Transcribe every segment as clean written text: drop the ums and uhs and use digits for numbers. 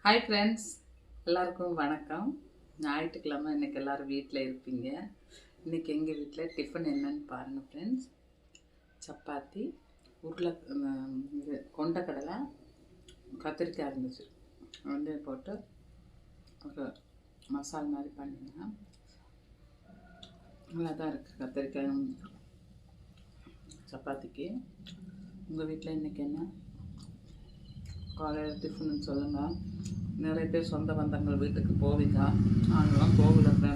Hi friends, எல்லாருக்கும் வணக்கம். ஞாயிற்றுக்கிழமை இன்றைக்கி எல்லோரும் வீட்டில் இருப்பீங்க. இன்றைக்கி எங்கள் வீட்டில் டிஃபன் என்னன்னு பாருங்கள் ஃப்ரெண்ட்ஸ். சப்பாத்தி, இது கொண்டக்கடலை, கத்திரிக்காய் இருந்துச்சு, வெந்தயம் போட்டு ஒரு மசாலா மாதிரி பண்ணிங்க. நல்லா தான் இருக்குது கத்திரிக்காய் சப்பாத்திக்கு. உங்கள் வீட்டில் இன்றைக்கி என்ன காலையில் டிஃபனுன்னு சொல்லுங்கள். நிறைய பேர் சொந்த பந்தங்கள் வீட்டுக்கு போவீங்க, நாங்களாம் போகலங்க.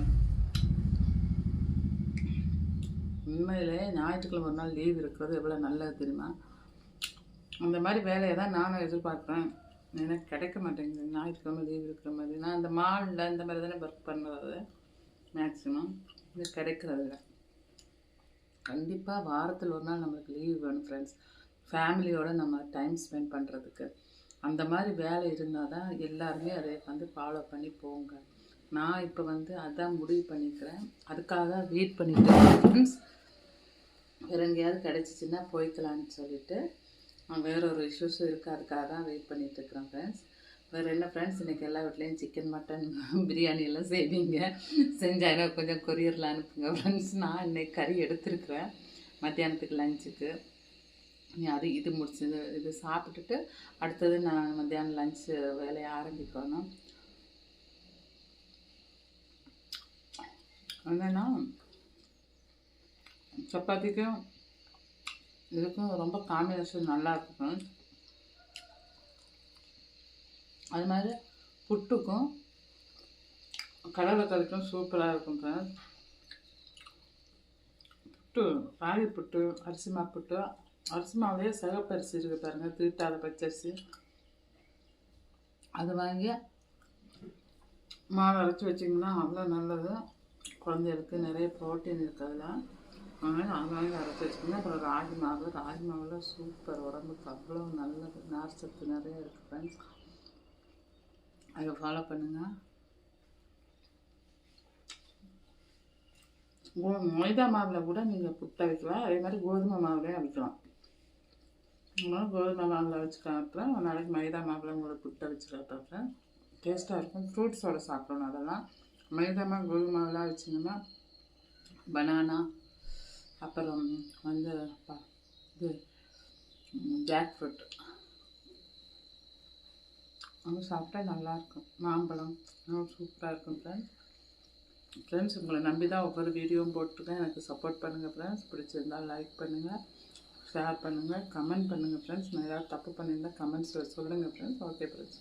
உண்மையிலே ஞாயிற்றுக்கிழமை ஒரு நாள் லீவ் இருக்கிறது எவ்வளோ நல்லது தெரியுமா? அந்த மாதிரி வேலையை தான் நானும் எதிர்பார்க்குறேன். எனக்கு கிடைக்க மாட்டேங்குது ஞாயிற்றுக்கிழமை லீவ் இருக்கிற மாதிரி. நான் இந்த மாலில் இந்த மாதிரி தானே ஒர்க் பண்ணுறது மேக்ஸிமம். இது கிடைக்கிறது இல்லை. கண்டிப்பாக வாரத்தில் ஒரு நாள் நம்மளுக்கு லீவ் வேணும் ஃப்ரெண்ட்ஸ், ஃபேமிலியோடு நம்ம டைம் ஸ்பெண்ட் பண்ணுறதுக்கு. அந்த மாதிரி வேலை இருந்தால் தான் எல்லாருமே அதை ஃபாலோ பண்ணி போங்க. நான் இப்போ அதான் முடிவு பண்ணிக்கிறேன். அதுக்காக வெயிட் பண்ணிட்டு ஃப்ரெண்ட்ஸ், வேறு எங்கேயாவது கிடச்சிச்சின்னா போய்க்கலான்னு சொல்லிவிட்டு வேற ஒரு இஷ்யூஸும் இருக்குது, அதுக்காக தான் வெயிட் பண்ணிகிட்ருக்குறேன் ஃப்ரெண்ட்ஸ். வேறு என்ன ஃப்ரெண்ட்ஸ், இன்றைக்கி எல்லா வீட்லேயும் சிக்கன், மட்டன், பிரியாணி எல்லாம் செய்வீங்க. செஞ்சாங்கன்னா கொஞ்சம் கொரியரில் அனுப்புங்க ஃப்ரெண்ட்ஸ். நான் இன்றைக்கி கறி எடுத்துருக்குறேன் மத்தியானத்துக்கு லஞ்சுக்கு. இது முடிச்சது, இது சாப்பிட்டுட்டு அடுத்தது நான் மத்தியானம் லஞ்சு வேலையை ஆரம்பிக்கணும். என்னென்னா சப்பாத்திக்கும் இதுக்கும் ரொம்ப காம்பினேஷன் நல்லா இருக்கும். அது மாதிரி புட்டுக்கும் கடலைக்கறிக்கும் சூப்பராக இருக்கும் ஃப்ரெண்ட்ஸ். புட்டு, ராகி புட்டு, அரிசி மாவு புட்டு, அரிசி மாவுலேயே சிகப்பரிசி இருக்குது பாருங்கள், தீட்டாத பச்சரிசி, அது வாங்கி மாவு அரைச்சி வச்சிங்கன்னா அவ்வளோ நல்லது. குழந்தைகளுக்கு நிறைய ப்ரோட்டீன் இருக்குது அதில். அதனால் அது வாங்கி அரைச்சி வச்சிங்கன்னா. அப்புறம் ராகி மாவில் சூப்பர், உடம்புக்கு அவ்வளோ நல்லது, நார் சத்து நிறைய இருக்குது ஃப்ரெண்ட்ஸ். அதை ஃபாலோ பண்ணுங்கள். மைதா மாவில் கூட நீங்கள் புட்டை வைக்கலாம், அதே மாதிரி கோதுமை மாவுலேயும் வைக்கலாம். கோதுமை மாவில் வச்சு காட்டுறேன், ஒரு நாளைக்கு மைதா மாவில் உங்களுக்கு புட்டை வச்சு காட்டுறேன். டேஸ்ட்டாக இருக்கும். ஃப்ரூட்ஸோடு சாப்பிடணும். அதெல்லாம் மைதா மாவு கோதுமை மாவுலாம் வச்சிங்கன்னா பனானா, அப்புறம் இது ஜாக் ஃப்ரூட் அது சாப்பிட்டா நல்லாயிருக்கும். மாம்பழம் சூப்பராக இருக்கும் ஃப்ரெண்ட்ஸ். உங்களை நம்பி தான் ஒவ்வொரு வீடியோவும் போட்டிருக்கேன். எனக்கு சப்போர்ட் பண்ணுங்கள் ஃப்ரெண்ட்ஸ். பிடிச்சிருந்தால் லைக் பண்ணுங்கள், ஷேர் பண்ணுங்கள், கமெண்ட் பண்ணுங்கள் ஃப்ரெண்ட்ஸ். நான் ஏதாவது தப்பு பண்ணியிருந்தால் கமெண்ட்ஸில் சொல்லுங்கள் ஃப்ரெண்ட்ஸ். Okay friends.